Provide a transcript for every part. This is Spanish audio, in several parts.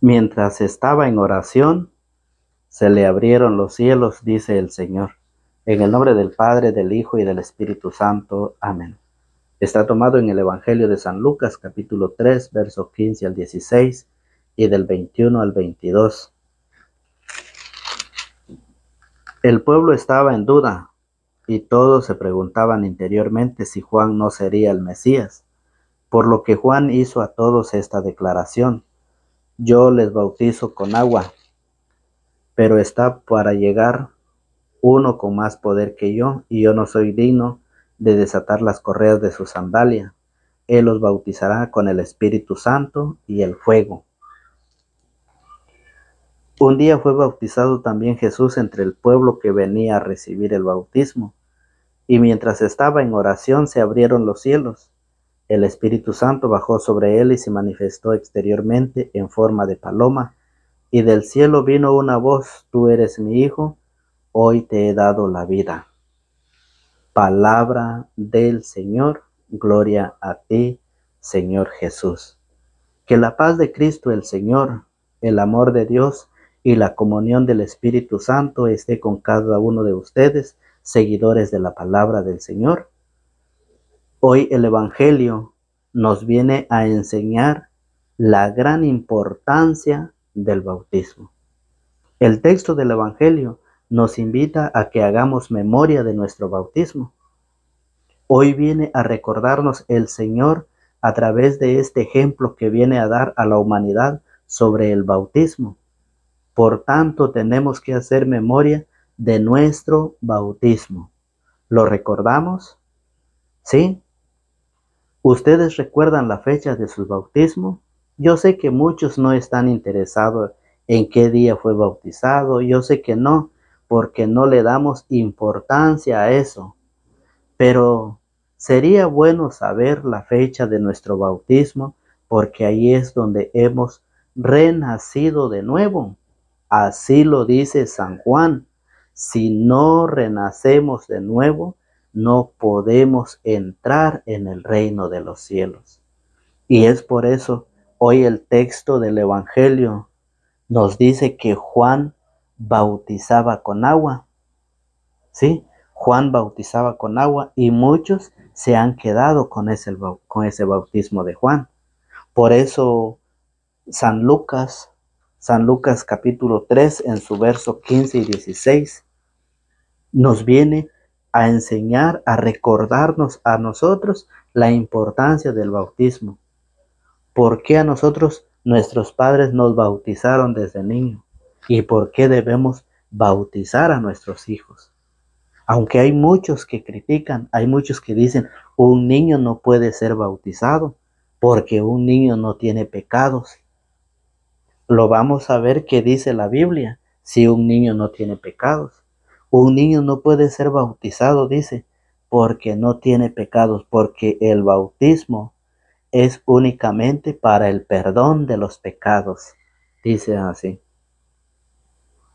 Mientras estaba en oración, se le abrieron los cielos, dice el Señor. En el nombre del Padre, del Hijo y del Espíritu Santo. Amén. Está tomado en el Evangelio de San Lucas, capítulo 3, versos 15 al 16 y del 21 al 22. El pueblo estaba en duda y todos se preguntaban interiormente si Juan no sería el Mesías, por lo que Juan hizo a todos esta declaración: yo les bautizo con agua, pero está para llegar uno con más poder que yo, y yo no soy digno de desatar las correas de su sandalia. Él los bautizará con el Espíritu Santo y el fuego. Un día fue bautizado también Jesús entre el pueblo que venía a recibir el bautismo, y mientras estaba en oración se abrieron los cielos. El Espíritu Santo bajó sobre él y se manifestó exteriormente en forma de paloma, y del cielo vino una voz: tú eres mi Hijo, hoy te he dado la vida. Palabra del Señor. Gloria a ti, Señor Jesús. Que la paz de Cristo el Señor, el amor de Dios y la comunión del Espíritu Santo esté con cada uno de ustedes, seguidores de la palabra del Señor. Hoy el Evangelio nos viene a enseñar la gran importancia del bautismo. El texto del Evangelio nos invita a que hagamos memoria de nuestro bautismo. Hoy viene a recordarnos el Señor a través de este ejemplo que viene a dar a la humanidad sobre el bautismo. Por tanto, tenemos que hacer memoria de nuestro bautismo. ¿Lo recordamos? ¿Sí? ¿Ustedes recuerdan la fecha de su bautismo? Yo sé que muchos no están interesados en qué día fue bautizado. Yo sé que no, porque no le damos importancia a eso. Pero sería bueno saber la fecha de nuestro bautismo, porque ahí es donde hemos renacido de nuevo. Así lo dice San Juan: si no renacemos de nuevo, no podemos entrar en el reino de los cielos. Y es por eso hoy el texto del Evangelio nos dice que Juan bautizaba con agua. ¿Sí? Juan bautizaba con agua y muchos se han quedado con ese bautismo de Juan. Por eso San Lucas capítulo 3 en su verso 15 y 16 nos viene a enseñar, a recordarnos a nosotros la importancia del bautismo. ¿Por qué a nosotros nuestros padres nos bautizaron desde niños? ¿Y por qué debemos bautizar a nuestros hijos? Aunque hay muchos que critican, hay muchos que dicen: un niño no puede ser bautizado porque un niño no tiene pecados. Lo vamos a ver qué dice la Biblia si un niño no tiene pecados. Un niño no puede ser bautizado, dice, porque no tiene pecados, porque el bautismo es únicamente para el perdón de los pecados, dice así.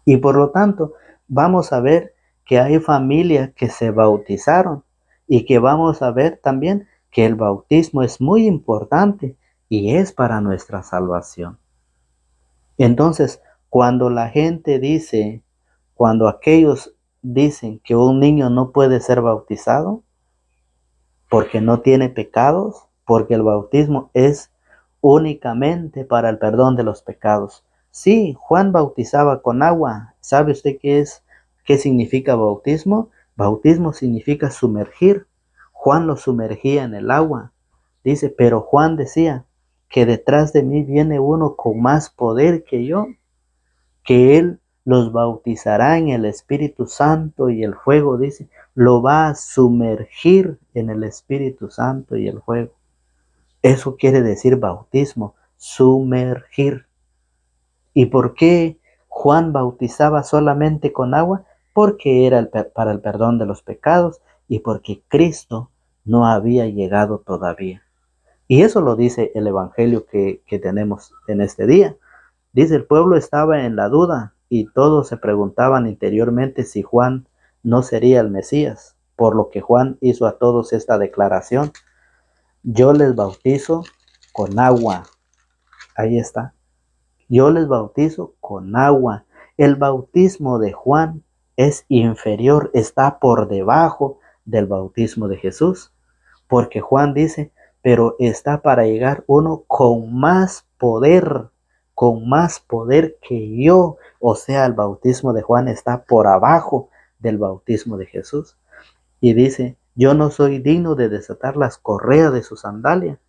Y por lo tanto, vamos a ver que hay familias que se bautizaron y que vamos a ver también que el bautismo es muy importante y es para nuestra salvación. Entonces, cuando la gente dice, cuando aquellos dicen que un niño no puede ser bautizado porque no tiene pecados, porque el bautismo es únicamente para el perdón de los pecados. Sí, Juan bautizaba con agua. ¿Sabe usted qué significa bautismo? Bautismo significa sumergir. Juan lo sumergía en el agua. Dice, pero Juan decía que detrás de mí viene uno con más poder que yo, que él los bautizará en el Espíritu Santo y el fuego, dice, lo va a sumergir en el Espíritu Santo y el fuego. Eso quiere decir bautismo, sumergir. ¿Y por qué Juan bautizaba solamente con agua? Porque era para el perdón de los pecados y porque Cristo no había llegado todavía. Y eso lo dice el Evangelio que tenemos en este día. Dice, el pueblo estaba en la duda y todos se preguntaban interiormente si Juan no sería el Mesías, por lo que Juan hizo a todos esta declaración: yo les bautizo con agua. Ahí está. Yo les bautizo con agua. El bautismo de Juan es inferior, está por debajo del bautismo de Jesús. Porque Juan dice, pero está para llegar uno con más poder que yo. O sea, el bautismo de Juan está por abajo del bautismo de Jesús. Y dice, yo no soy digno de desatar las correas de su sandalia.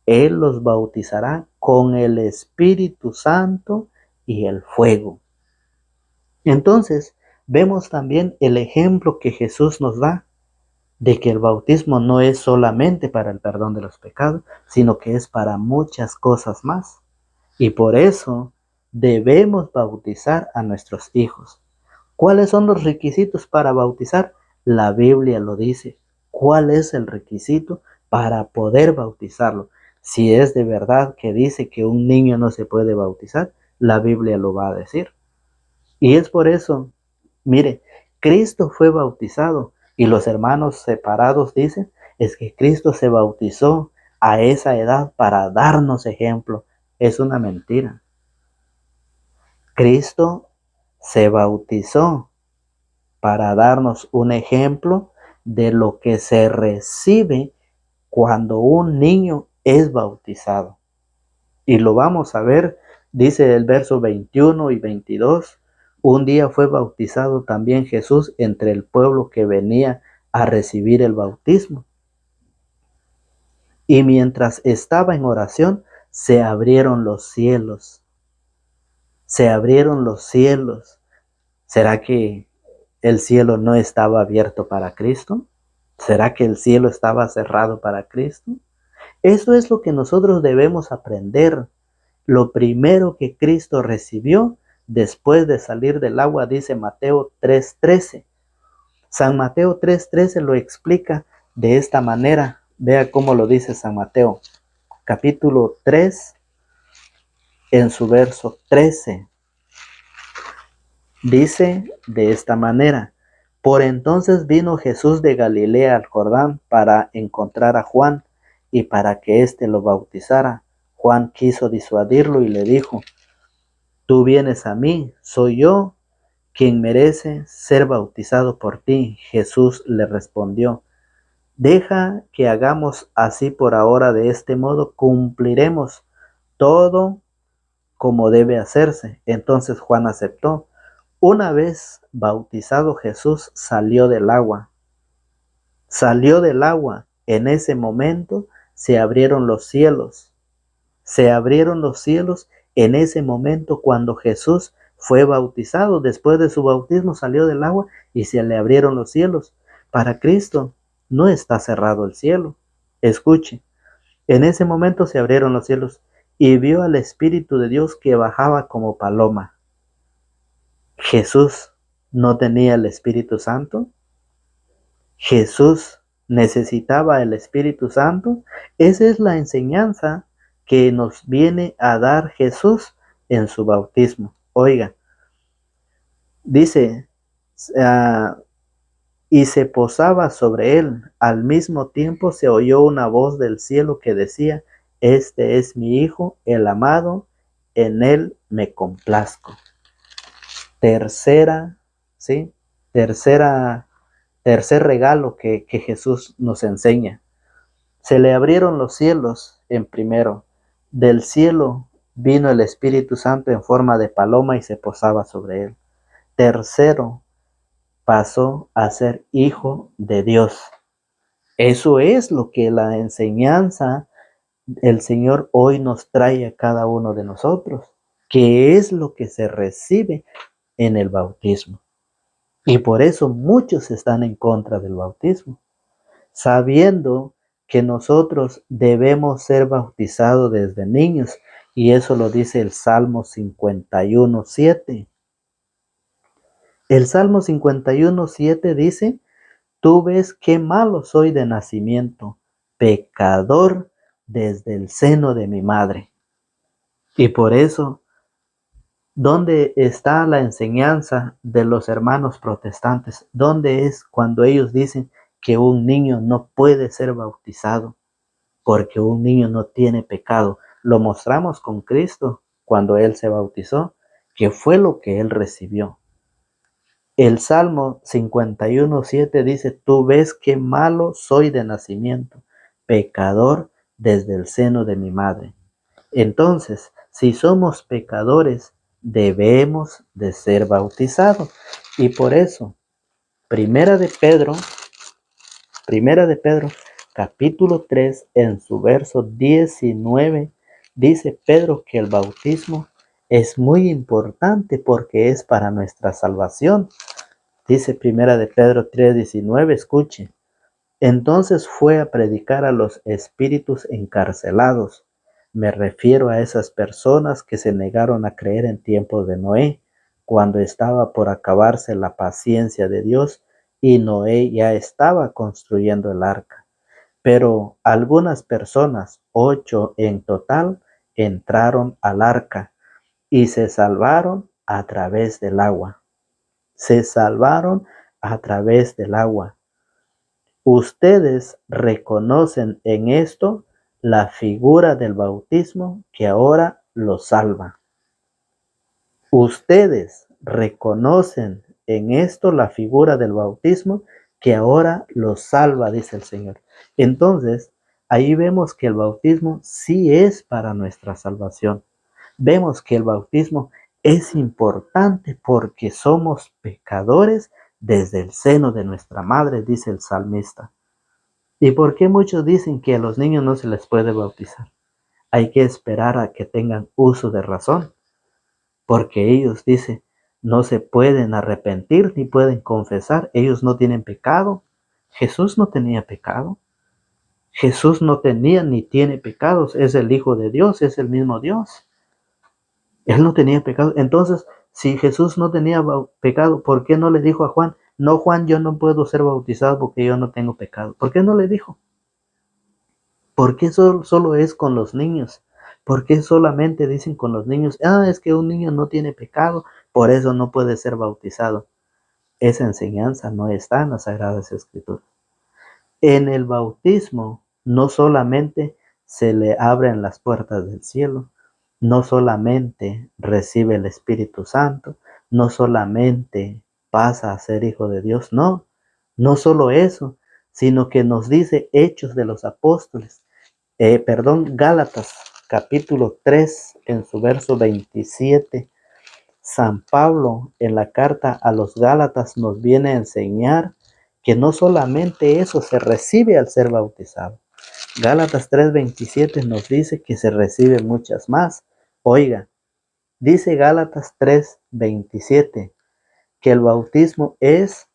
Él los bautizará con el Espíritu Santo y el fuego. Entonces, vemos también el ejemplo que Jesús nos da de que el bautismo no es solamente para el perdón de los pecados, sino que es para muchas cosas más. Y por eso debemos bautizar a nuestros hijos. ¿Cuáles son los requisitos para bautizar? La Biblia lo dice. ¿Cuál es el requisito para poder bautizarlo? Si es de verdad que dice que un niño no se puede bautizar, la Biblia lo va a decir. Y es por eso, mire, Cristo fue bautizado y los hermanos separados dicen, es que Cristo se bautizó a esa edad para darnos ejemplo. Es una mentira. Cristo se bautizó para darnos un ejemplo de lo que se recibe cuando un niño es bautizado. Y lo vamos a ver, dice el verso 21 y 22. Un día fue bautizado también Jesús entre el pueblo que venía a recibir el bautismo. Y mientras estaba en oración, se abrieron los cielos. Se abrieron los cielos. ¿Será que el cielo no estaba abierto para Cristo? ¿Será que el cielo estaba cerrado para Cristo? Eso es lo que nosotros debemos aprender. Lo primero que Cristo recibió después de salir del agua, dice Mateo 3:13. San Mateo 3:13 lo explica de esta manera. Vea cómo lo dice San Mateo, capítulo 3, en su verso 13. Dice de esta manera: por entonces vino Jesús de Galilea al Jordán para encontrar a Juan y para que éste lo bautizara. Juan quiso disuadirlo y le dijo: tú vienes a mí, ¿soy yo quien merece ser bautizado por ti? Jesús le respondió: deja que hagamos así por ahora, de este modo cumpliremos todo como debe hacerse. Entonces Juan aceptó. Una vez bautizado Jesús salió del agua. Salió del agua. En ese momento se abrieron los cielos. Se abrieron los cielos en ese momento cuando Jesús fue bautizado. Después de su bautismo salió del agua y se le abrieron los cielos. Para Cristo no está cerrado el cielo. Escuche, en ese momento se abrieron los cielos y vio al Espíritu de Dios que bajaba como paloma. Jesús no tenía el Espíritu Santo. Jesús necesitaba el Espíritu Santo. Esa es la enseñanza que nos viene a dar Jesús en su bautismo. Oiga, dice, y se posaba sobre él. Al mismo tiempo se oyó una voz del cielo que decía: este es mi Hijo, el amado, en él me complazco. Tercer regalo que Jesús nos enseña. Se le abrieron los cielos en primero. Del cielo vino el Espíritu Santo en forma de paloma y se posaba sobre él. Tercero, pasó a ser hijo de Dios. Eso es lo que la enseñanza el Señor hoy nos trae a cada uno de nosotros, que es lo que se recibe en el bautismo. Y por eso muchos están en contra del bautismo, sabiendo que nosotros debemos ser bautizados desde niños, y eso lo dice el Salmo 51:7. El Salmo 51:7 dice: tú ves qué malo soy de nacimiento, pecador desde el seno de mi madre. Y por eso, ¿dónde está la enseñanza de los hermanos protestantes? ¿Dónde es cuando ellos dicen que un niño no puede ser bautizado porque un niño no tiene pecado? Lo mostramos con Cristo. cuando él se bautizó, que fue lo que él recibió. El Salmo 51:7 dice, tú ves qué malo soy de nacimiento, pecador desde el seno de mi madre. Entonces, si somos pecadores, debemos de ser bautizados. Y por eso, Primera de Pedro, capítulo 3, en su verso 19, dice Pedro que el bautismo es muy importante porque es para nuestra salvación. Dice Primera de Pedro 3:19, escuche. Entonces fue a predicar a los espíritus encarcelados. Me refiero a esas personas que se negaron a creer en tiempos de Noé, cuando estaba por acabarse la paciencia de Dios y Noé ya estaba construyendo el arca. Pero algunas personas, 8 en total, entraron al arca y se salvaron a través del agua. Se salvaron a través del agua. Ustedes reconocen en esto la figura del bautismo que ahora los salva. Ustedes reconocen en esto la figura del bautismo que ahora los salva, dice el Señor. Entonces, ahí vemos que el bautismo sí es para nuestra salvación. Vemos que el bautismo es importante porque somos pecadores desde el seno de nuestra madre, dice el salmista. ¿Y por qué muchos dicen que a los niños no se les puede bautizar? Hay que esperar a que tengan uso de razón, porque ellos dicen, no se pueden arrepentir ni pueden confesar, ellos no tienen pecado. Jesús no tenía pecado. Jesús no tenía ni tiene pecados, es el Hijo de Dios, es el mismo Dios. Él no tenía pecado. Entonces, si Jesús no tenía pecado, ¿por qué no le dijo a Juan, no Juan, yo no puedo ser bautizado porque yo no tengo pecado? ¿Por qué no le dijo? ¿Por qué solo es con los niños? ¿Por qué solamente dicen con los niños, es que un niño no tiene pecado, por eso no puede ser bautizado? Esa enseñanza no está en las Sagradas Escrituras. En el bautismo no solamente se le abren las puertas del cielo, no solamente recibe el Espíritu Santo, no solamente pasa a ser hijo de Dios, no solo eso, sino que nos dice Hechos de los Apóstoles, Gálatas capítulo 3 en su verso 27. San Pablo en la carta a los Gálatas nos viene a enseñar que no solamente eso se recibe al ser bautizado. Gálatas 3:27 nos dice que se recibe muchas más. Oiga, dice Gálatas 3:27 que el bautismo es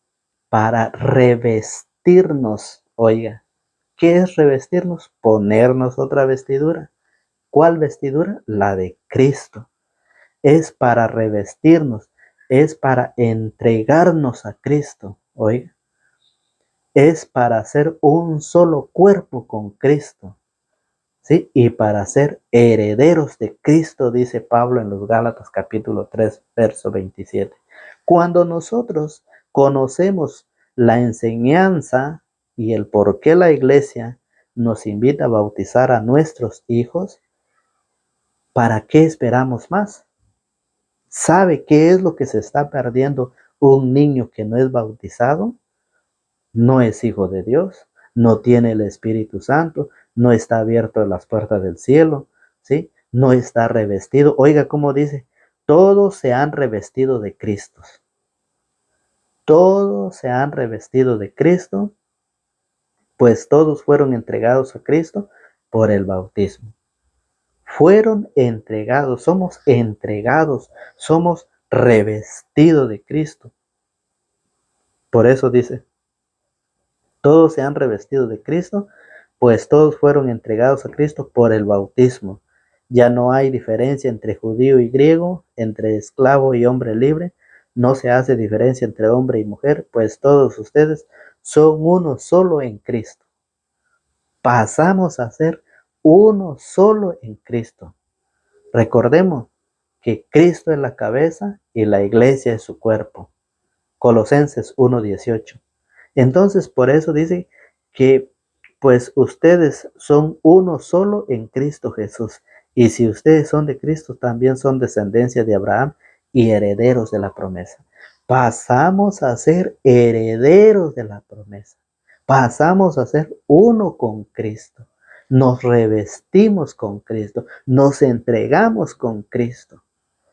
para revestirnos. Oiga, ¿qué es revestirnos? Ponernos otra vestidura. ¿Cuál vestidura? La de Cristo. Es para revestirnos, es para entregarnos a Cristo. Oiga, es para ser un solo cuerpo con Cristo. ¿Sí? Y para ser herederos de Cristo, dice Pablo en los Gálatas capítulo 3, verso 27. Cuando nosotros conocemos la enseñanza y el por qué la iglesia nos invita a bautizar a nuestros hijos, ¿para qué esperamos más? ¿Sabe qué es lo que se está perdiendo un niño que no es bautizado? No es hijo de Dios, no tiene el Espíritu Santo, no está abierto a las puertas del cielo, ¿sí? No está revestido. Oiga cómo dice, todos se han revestido de Cristo. Todos se han revestido de Cristo, pues todos fueron entregados a Cristo por el bautismo. Fueron entregados, somos revestidos de Cristo. Por eso dice, todos se han revestido de Cristo, pues todos fueron entregados a Cristo por el bautismo. Ya no hay diferencia entre judío y griego, entre esclavo y hombre libre. No se hace diferencia entre hombre y mujer, pues todos ustedes son uno solo en Cristo. Pasamos a ser uno solo en Cristo. Recordemos que Cristo es la cabeza y la iglesia es su cuerpo. Colosenses 1:18. Entonces, por eso dice que pues ustedes son uno solo en Cristo Jesús. Y si ustedes son de Cristo, también son descendencia de Abraham y herederos de la promesa. Pasamos a ser herederos de la promesa. Pasamos a ser uno con Cristo. Nos revestimos con Cristo. Nos entregamos con Cristo.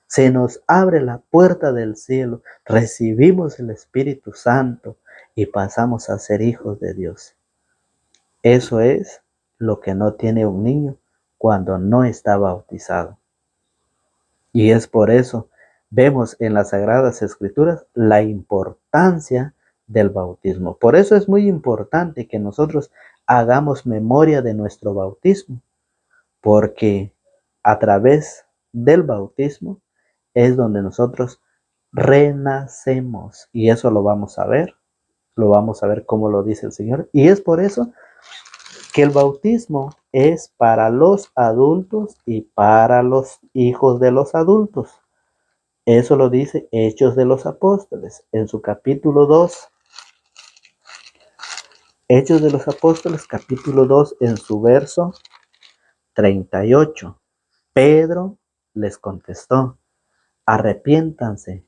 Se nos abre la puerta del cielo. Recibimos el Espíritu Santo y pasamos a ser hijos de Dios. Eso es lo que no tiene un niño cuando no está bautizado. Y es por eso vemos en las Sagradas Escrituras la importancia del bautismo. Por eso es muy importante que nosotros hagamos memoria de nuestro bautismo, porque a través del bautismo es donde nosotros renacemos. Y eso lo vamos a ver cómo lo dice el Señor. Y es por eso que el bautismo es para los adultos y para los hijos de los adultos. Eso lo dice Hechos de los Apóstoles en su capítulo 2. Hechos de los Apóstoles, capítulo 2, en su verso 38. Pedro les contestó: arrepiéntanse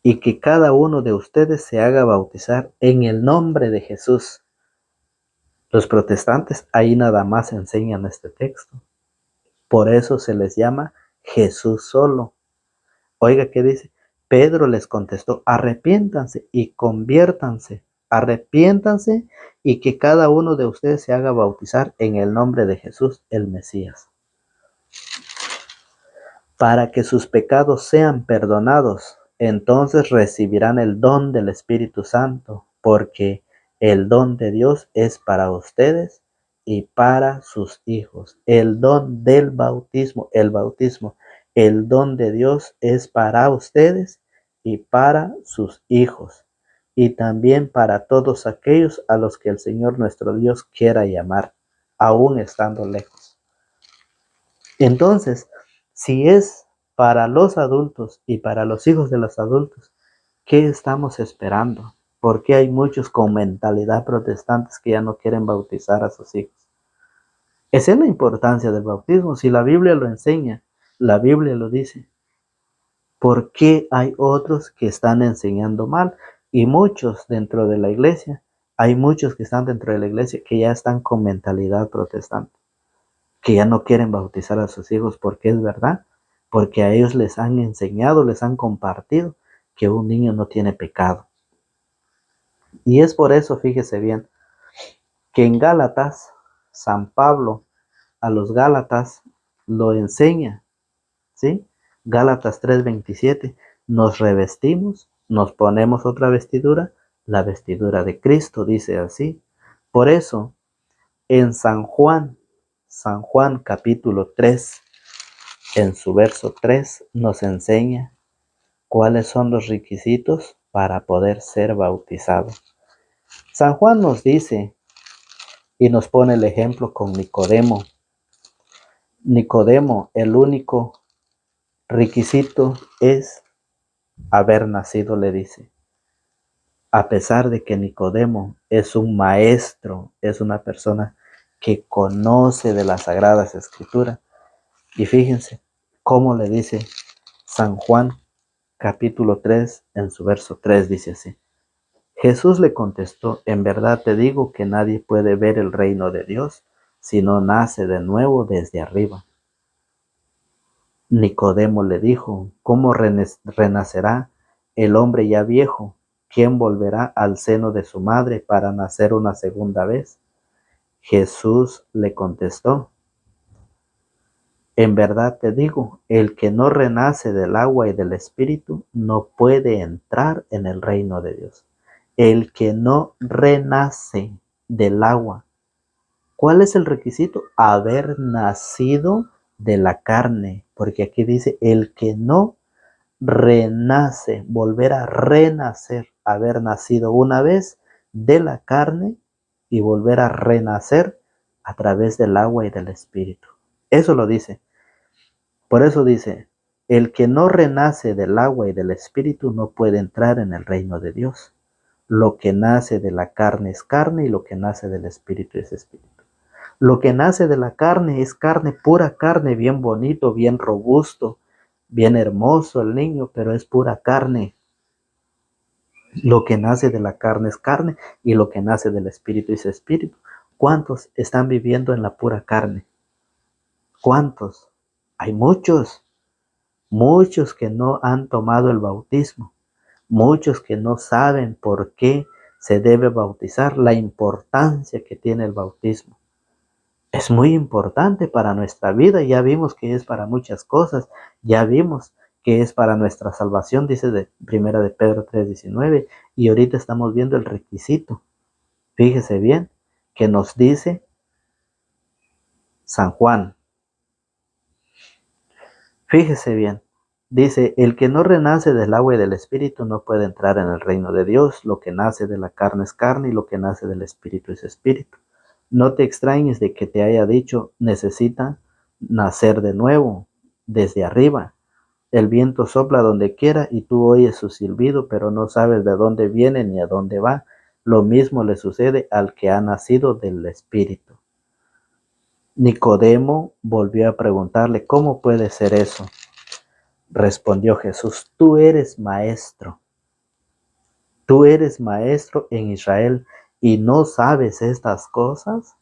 y que cada uno de ustedes se haga bautizar en el nombre de Jesús. Los protestantes ahí nada más enseñan este texto. Por eso se les llama Jesús solo. Oiga, ¿qué dice? Pedro les contestó: arrepiéntanse y conviértanse. Arrepiéntanse y que cada uno de ustedes se haga bautizar en el nombre de Jesús, el Mesías, para que sus pecados sean perdonados. Entonces recibirán el don del Espíritu Santo, porque el don de Dios es para ustedes y para sus hijos. El don del bautismo, el don de Dios es para ustedes y para sus hijos, y también para todos aquellos a los que el Señor nuestro Dios quiera llamar, aún estando lejos. Entonces, si es para los adultos y para los hijos de los adultos, ¿qué estamos esperando? Porque hay muchos con mentalidad protestantes que ya no quieren bautizar a sus hijos. Esa es la importancia del bautismo. Si la Biblia lo enseña, la Biblia lo dice. ¿Por qué hay otros que están enseñando mal? Y muchos dentro de la iglesia, hay muchos que están dentro de la iglesia que ya están con mentalidad protestante, que ya no quieren bautizar a sus hijos, porque es verdad, porque a ellos les han enseñado, les han compartido que un niño no tiene pecado. Y es por eso, fíjese bien, que en Gálatas, San Pablo a los Gálatas lo enseña, ¿sí? Gálatas 3:27, nos revestimos, nos ponemos otra vestidura, la vestidura de Cristo, dice así. Por eso, en San Juan capítulo 3, en su verso 3, nos enseña cuáles son los requisitos para poder ser bautizado. San Juan nos dice y nos pone el ejemplo con Nicodemo. Nicodemo, el único requisito es haber nacido, le dice. A pesar de que Nicodemo es un maestro, es una persona que conoce de las Sagradas Escrituras. Y fíjense cómo le dice San Juan capítulo 3 en su verso 3, dice así. Jesús le contestó: en verdad te digo que nadie puede ver el reino de Dios si no nace de nuevo desde arriba. Nicodemo le dijo: ¿cómo renacerá el hombre ya viejo? ¿Quién volverá al seno de su madre para nacer una segunda vez? Jesús le contestó: en verdad te digo, el que no renace del agua y del Espíritu no puede entrar en el reino de Dios. El que no renace del agua. ¿Cuál es el requisito? Haber nacido de la carne, porque aquí dice el que no renace, volver a renacer, haber nacido una vez de la carne y volver a renacer a través del agua y del Espíritu. Eso lo dice. Por eso dice, el que no renace del agua y del Espíritu no puede entrar en el reino de Dios. Lo que nace de la carne es carne y lo que nace del Espíritu es espíritu. Lo que nace de la carne es carne, pura carne, bien bonito, bien robusto, bien hermoso el niño, pero es pura carne. Lo que nace de la carne es carne y lo que nace del espíritu es espíritu. ¿Cuántos están viviendo en la pura carne? ¿Cuántos? Hay muchos, muchos que no han tomado el bautismo, muchos que no saben por qué se debe bautizar, la importancia que tiene el bautismo. Es muy importante para nuestra vida, ya vimos que es para muchas cosas, ya vimos que es para nuestra salvación, dice de Primera de Pedro 3:19, y ahorita estamos viendo el requisito. Fíjese bien, que nos dice San Juan. Fíjese bien, dice, el que no renace del agua y del espíritu no puede entrar en el reino de Dios. Lo que nace de la carne es carne y lo que nace del espíritu es espíritu. No te extrañes de que te haya dicho, necesita nacer de nuevo, desde arriba. El viento sopla donde quiera y tú oyes su silbido, pero no sabes de dónde viene ni a dónde va. Lo mismo le sucede al que ha nacido del espíritu. Nicodemo volvió a preguntarle, ¿cómo puede ser eso? Respondió Jesús, tú eres maestro en Israel y no sabes estas cosas.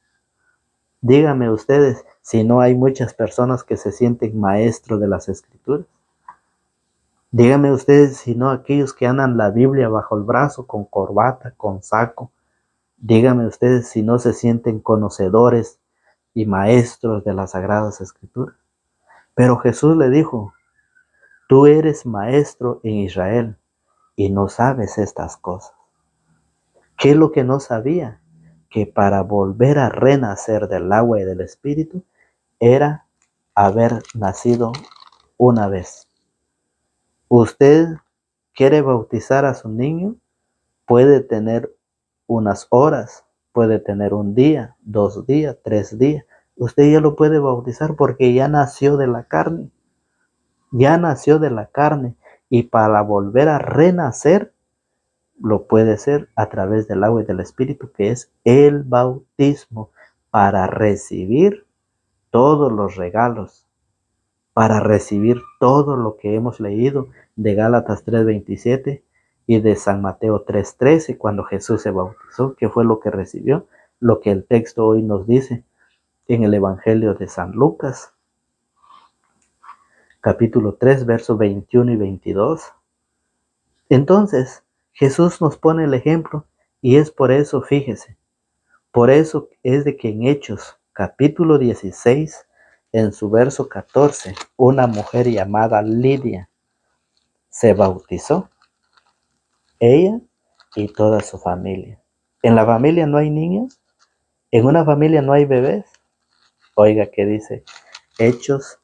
Díganme ustedes si no hay muchas personas que se sienten maestros de las escrituras. Díganme ustedes si no aquellos que andan la Biblia bajo el brazo con corbata, con saco. Díganme ustedes si no se sienten conocedores y maestros de las sagradas escrituras. Pero Jesús le dijo, tú eres maestro en Israel y no sabes estas cosas. ¿Qué es lo que no sabía? Que para volver a renacer del agua y del espíritu era haber nacido una vez. Usted quiere bautizar a su niño, puede tener unas horas, puede tener un día, 2 días, 3 días. Usted ya lo puede bautizar porque ya nació de la carne. Ya nació de la carne y para volver a renacer lo puede hacer a través del agua y del espíritu, que es el bautismo, para recibir todos los regalos, para recibir todo lo que hemos leído de Gálatas 3:27 y de San Mateo 3:13, cuando Jesús se bautizó, que fue lo que recibió, lo que el texto hoy nos dice en el Evangelio de San Lucas, capítulo 3, versos 21 y 22. Entonces, Jesús nos pone el ejemplo y es por eso, fíjese, por eso es de que en Hechos, capítulo 16, en su verso 14, una mujer llamada Lidia se bautizó, ella y toda su familia. ¿En la familia no hay niños? ¿En una familia no hay bebés? Oiga, ¿qué dice? Hechos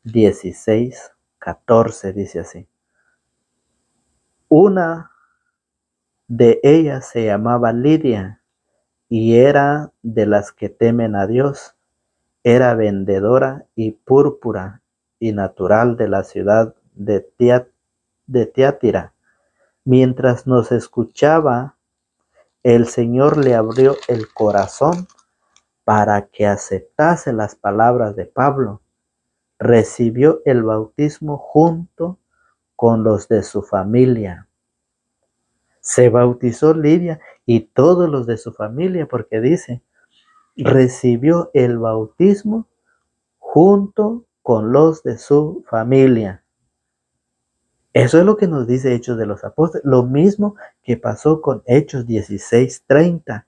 16, 14 dice así. Una de ellas se llamaba Lidia y era de las que temen a Dios. Era vendedora y púrpura y natural de la ciudad de Tiatira. Mientras nos escuchaba, el Señor le abrió el corazón para que aceptase las palabras de Pablo. Recibió el bautismo junto con los de su familia. Se bautizó Lidia y todos los de su familia, porque dice, recibió el bautismo junto con los de su familia. Eso es lo que nos dice Hechos de los Apóstoles, lo mismo que pasó con Hechos 16:30.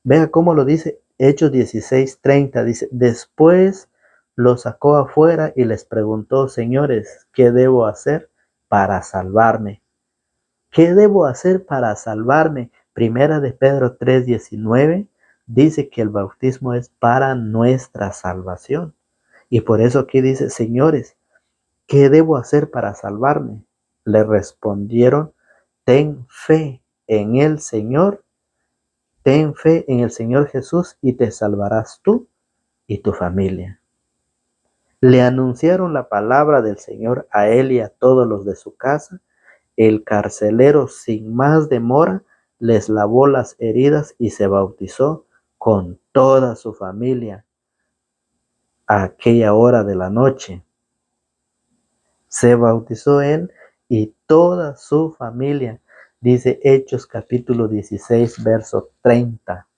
Vea cómo lo dice Hechos 16:30, dice, después los sacó afuera y les preguntó, señores, ¿qué debo hacer para salvarme? ¿Qué debo hacer para salvarme? Primera de Pedro 3:19 dice que el bautismo es para nuestra salvación. Y por eso aquí dice, señores, ¿qué debo hacer para salvarme? Le respondieron, ten fe en el Señor, ten fe en el Señor Jesús y te salvarás tú y tu familia. Le anunciaron la palabra del Señor a él y a todos los de su casa. El carcelero, sin más demora, les lavó las heridas y se bautizó con toda su familia a aquella hora de la noche. Se bautizó él y toda su familia. Dice Hechos capítulo 16, verso 30.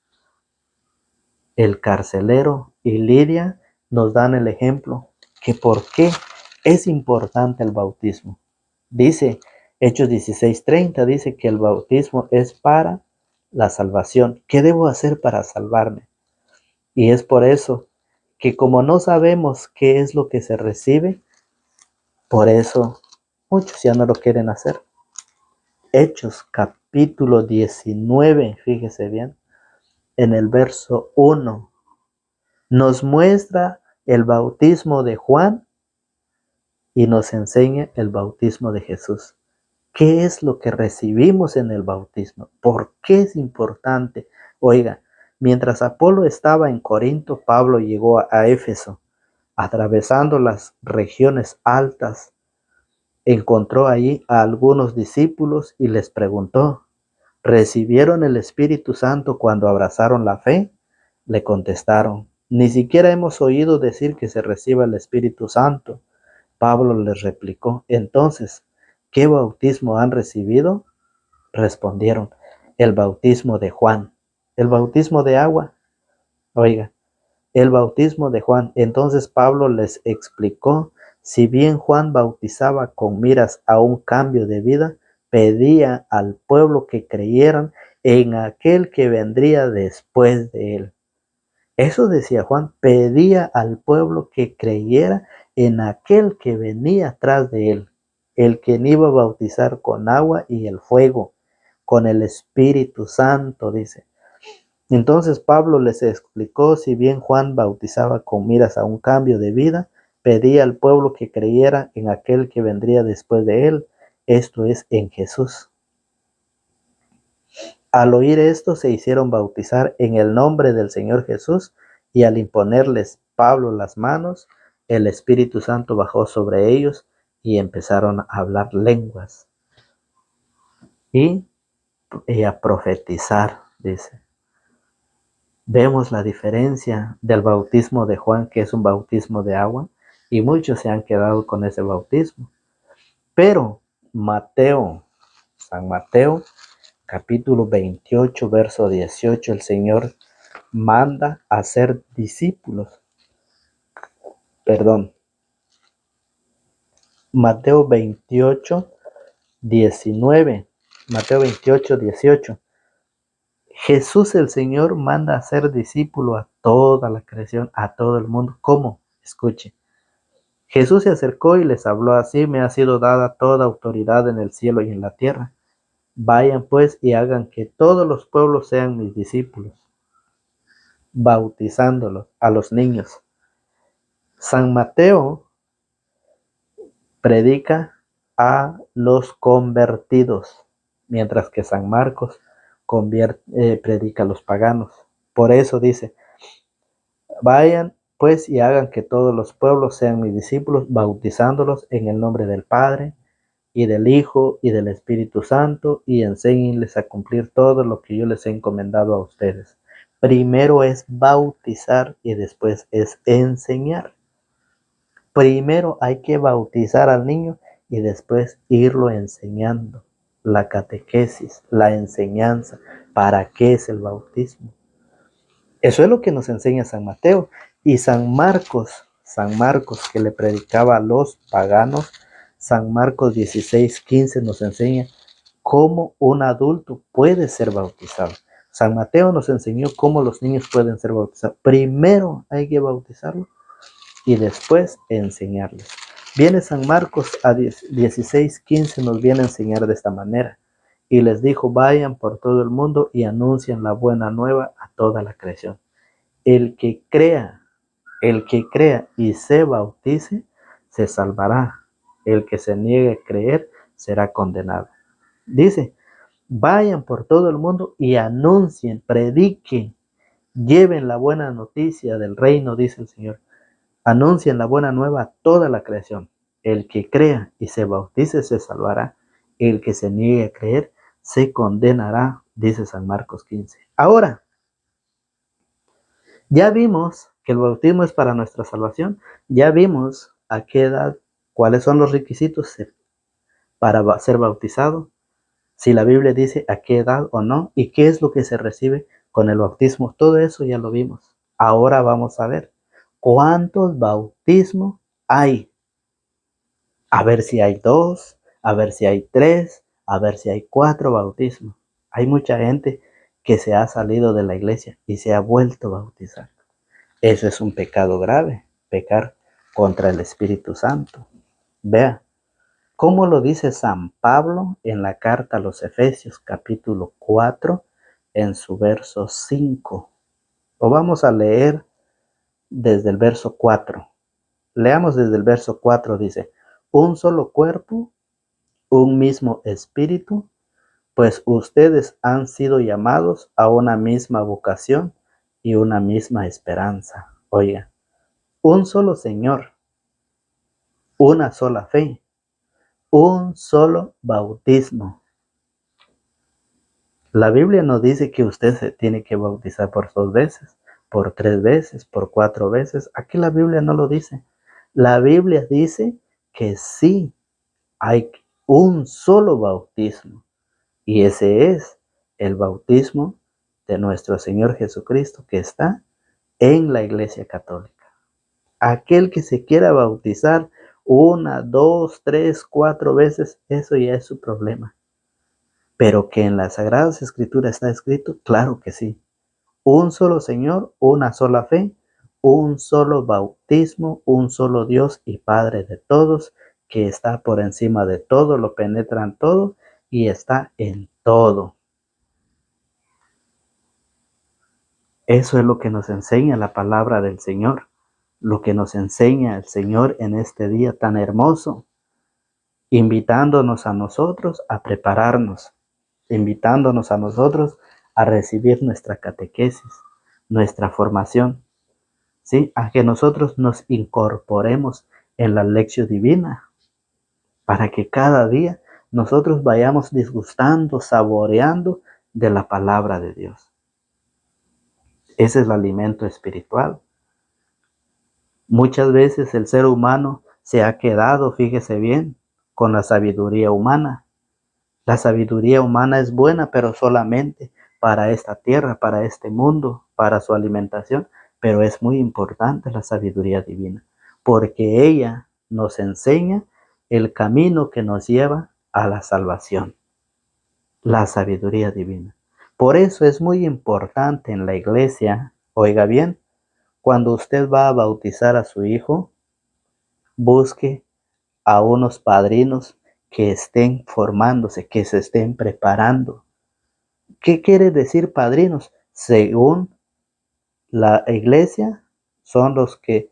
El carcelero y Lidia nos dan el ejemplo que por qué es importante el bautismo. Dice Hechos 16:30, dice que el bautismo es para la salvación. ¿Qué debo hacer para salvarme? Y es por eso que como no sabemos qué es lo que se recibe, por eso muchos ya no lo quieren hacer. Hechos capítulo 19, fíjese bien, en el verso 1, nos muestra el bautismo de Juan y nos enseña el bautismo de Jesús. ¿Qué es lo que recibimos en el bautismo? ¿Por qué es importante? Oiga, mientras Apolo estaba en Corinto, Pablo llegó a Éfeso, atravesando las regiones altas. Encontró allí a algunos discípulos y les preguntó, ¿recibieron el Espíritu Santo cuando abrazaron la fe? Le contestaron, ni siquiera hemos oído decir que se reciba el Espíritu Santo. Pablo les replicó, entonces, ¿qué bautismo han recibido? Respondieron, el bautismo de Juan, el bautismo de agua. Oiga, el bautismo de Juan. Entonces Pablo les explicó, si bien Juan bautizaba con miras a un cambio de vida, pedía al pueblo que creyeran en aquel que vendría después de él. Eso decía Juan, pedía al pueblo que creyera en aquel que venía tras de él, el que iba a bautizar con agua y el fuego, con el Espíritu Santo, dice. Entonces Pablo les explicó, si bien Juan bautizaba con miras a un cambio de vida, pedía al pueblo que creyera en aquel que vendría después de él, esto es, en Jesús. Al oír esto se hicieron bautizar en el nombre del Señor Jesús, y al imponerles Pablo las manos, el Espíritu Santo bajó sobre ellos y empezaron a hablar lenguas y a profetizar, dice. Vemos la diferencia del bautismo de Juan, que es un bautismo de agua, y muchos se han quedado con ese bautismo. Pero San Mateo, capítulo 28, verso 18, el Señor manda a hacer discípulos. Mateo 28, 19. Mateo 28, 18. Jesús el Señor manda a hacer discípulo a toda la creación, a todo el mundo. ¿Cómo? Escuche. Jesús se acercó y les habló así, me ha sido dada toda autoridad en el cielo y en la tierra. Vayan pues y hagan que todos los pueblos sean mis discípulos, bautizándolos a los niños. San Mateo predica a los convertidos, mientras que San Marcos predica a los paganos. Por eso dice, vayan pues y hagan que todos los pueblos sean mis discípulos, bautizándolos en el nombre del Padre, y del Hijo, y del Espíritu Santo, y enséñenles a cumplir todo lo que yo les he encomendado a ustedes. Primero es bautizar y después es enseñar. Primero hay que bautizar al niño y después irlo enseñando. La catequesis, la enseñanza. ¿Para qué es el bautismo? Eso es lo que nos enseña San Mateo. Y San Marcos que le predicaba a los paganos, San Marcos 16:15 nos enseña cómo un adulto puede ser bautizado. San Mateo nos enseñó cómo los niños pueden ser bautizados. Primero hay que bautizarlos y después enseñarles. Viene San Marcos a 16:15, nos viene a enseñar de esta manera. Y les dijo, vayan por todo el mundo y anuncien la buena nueva a toda la creación. El que crea y se bautice, se salvará. El que se niegue a creer, será condenado. Dice, vayan por todo el mundo y anuncien, prediquen, lleven la buena noticia del reino, dice el Señor. Anuncien la buena nueva a toda la creación. El que crea y se bautice se salvará. El que se niegue a creer se condenará, dice San Marcos 15. Ahora, Ya vimos que el bautismo es para nuestra salvación. Ya vimos a qué edad, cuáles son los requisitos para ser bautizado. Si la Biblia dice a qué edad o no, y qué es lo que se recibe con el bautismo. Todo eso ya lo vimos. Ahora vamos a ver cuántos bautismos hay. A ver si hay 2, a ver si hay 3, a ver si hay 4 bautismos. Hay mucha gente que se ha salido de la iglesia y se ha vuelto a bautizar. Eso es un pecado grave, pecar contra el Espíritu Santo. Vea, ¿cómo lo dice San Pablo en la carta a los Efesios capítulo 4 en su verso 5? Lo vamos a leer desde el verso 4. Leamos desde el verso 4, dice, un solo cuerpo, un mismo espíritu, pues ustedes han sido llamados a una misma vocación y una misma esperanza. Oiga, un solo Señor, una sola fe, un solo bautismo. La Biblia no dice que usted se tiene que bautizar por 2 veces, por 3 veces, por 4 veces. Aquí la Biblia no lo dice. La Biblia dice que sí hay un solo bautismo. Y ese es el bautismo de nuestro Señor Jesucristo que está en la Iglesia Católica. Aquel que se quiera bautizar 1, 2, 3, 4 veces, eso ya es su problema. Pero que en las Sagradas Escrituras está escrito, claro que sí. Un solo Señor, una sola fe, un solo bautismo, un solo Dios y Padre de todos, que está por encima de todo, lo penetra en todo y está en todo. Eso es lo que nos enseña la palabra del Señor, lo que nos enseña el Señor en este día tan hermoso, invitándonos a nosotros a prepararnos, invitándonos a nosotros a recibir nuestra catequesis, nuestra formación, ¿sí? A que nosotros nos incorporemos en la lección divina, para que cada día nosotros vayamos disgustando, saboreando de la palabra de Dios. Ese es el alimento espiritual. Muchas veces el ser humano se ha quedado, fíjese bien, con la sabiduría humana. La sabiduría humana es buena, pero solamente para esta tierra, para este mundo, para su alimentación. Pero es muy importante la sabiduría divina, porque ella nos enseña el camino que nos lleva a la salvación. La sabiduría divina. Por eso es muy importante en la iglesia, oiga bien, cuando usted va a bautizar a su hijo, busque a unos padrinos que estén formándose, que se estén preparando. ¿Qué quiere decir padrinos? Según la iglesia, son los que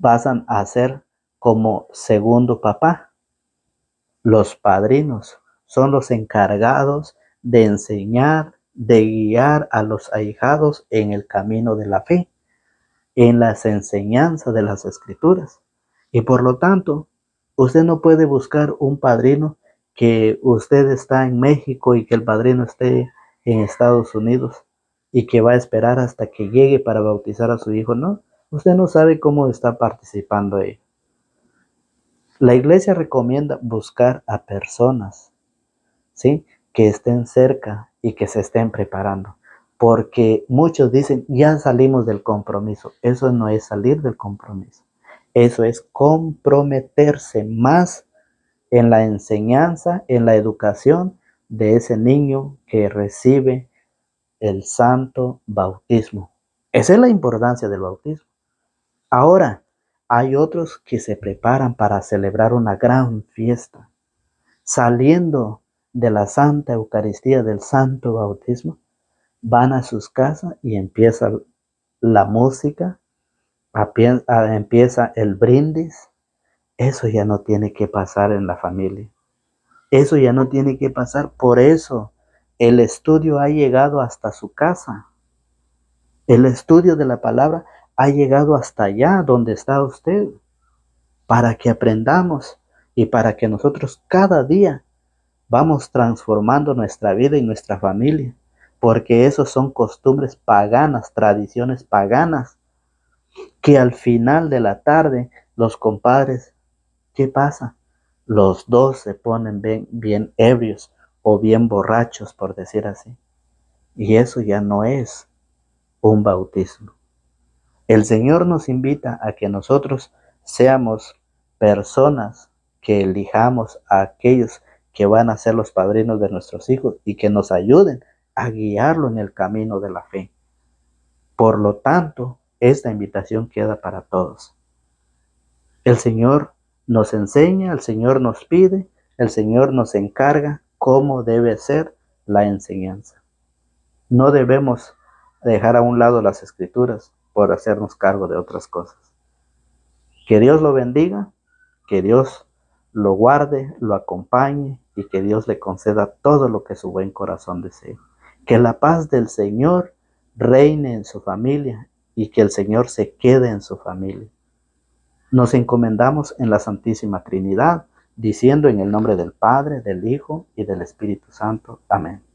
pasan a ser como segundo papá. Los padrinos son los encargados de enseñar, de guiar a los ahijados en el camino de la fe, en las enseñanzas de las escrituras. Y por lo tanto, usted no puede buscar un padrino que usted está en México y que el padrino esté en Estados Unidos y que va a esperar hasta que llegue para bautizar a su hijo. No, usted no sabe cómo está participando ahí. La iglesia recomienda buscar a personas, ¿sí?, que estén cerca y que se estén preparando. Porque muchos dicen, ya salimos del compromiso. Eso no es salir del compromiso. Eso es comprometerse más en la enseñanza, en la educación de ese niño que recibe el santo bautismo. Esa es la importancia del bautismo. Ahora, hay otros que se preparan para celebrar una gran fiesta. Saliendo de la Santa Eucaristía, del Santo Bautismo, van a sus casas y empieza la música, empieza el brindis. Eso ya no tiene que pasar en la familia. Eso ya no tiene que pasar. Por eso el estudio ha llegado hasta su casa. El estudio de la palabra ha llegado hasta allá donde está usted, para que aprendamos y para que nosotros cada día vamos transformando nuestra vida y nuestra familia, porque esos son costumbres paganas, tradiciones paganas que al final de la tarde los compadres, ¿qué pasa? Los dos se ponen bien ebrios o bien borrachos, por decir así. Y eso ya no es un bautismo. El Señor nos invita a que nosotros seamos personas que elijamos a aquellos que van a ser los padrinos de nuestros hijos y que nos ayuden a guiarlo en el camino de la fe. Por lo tanto, esta invitación queda para todos. El Señor nos enseña, el Señor nos pide, el Señor nos encarga cómo debe ser la enseñanza. No debemos dejar a un lado las Escrituras por hacernos cargo de otras cosas. Que Dios lo bendiga, que Dios lo guarde, lo acompañe y que Dios le conceda todo lo que su buen corazón desee. Que la paz del Señor reine en su familia y que el Señor se quede en su familia. Nos encomendamos en la Santísima Trinidad, diciendo en el nombre del Padre, del Hijo y del Espíritu Santo. Amén.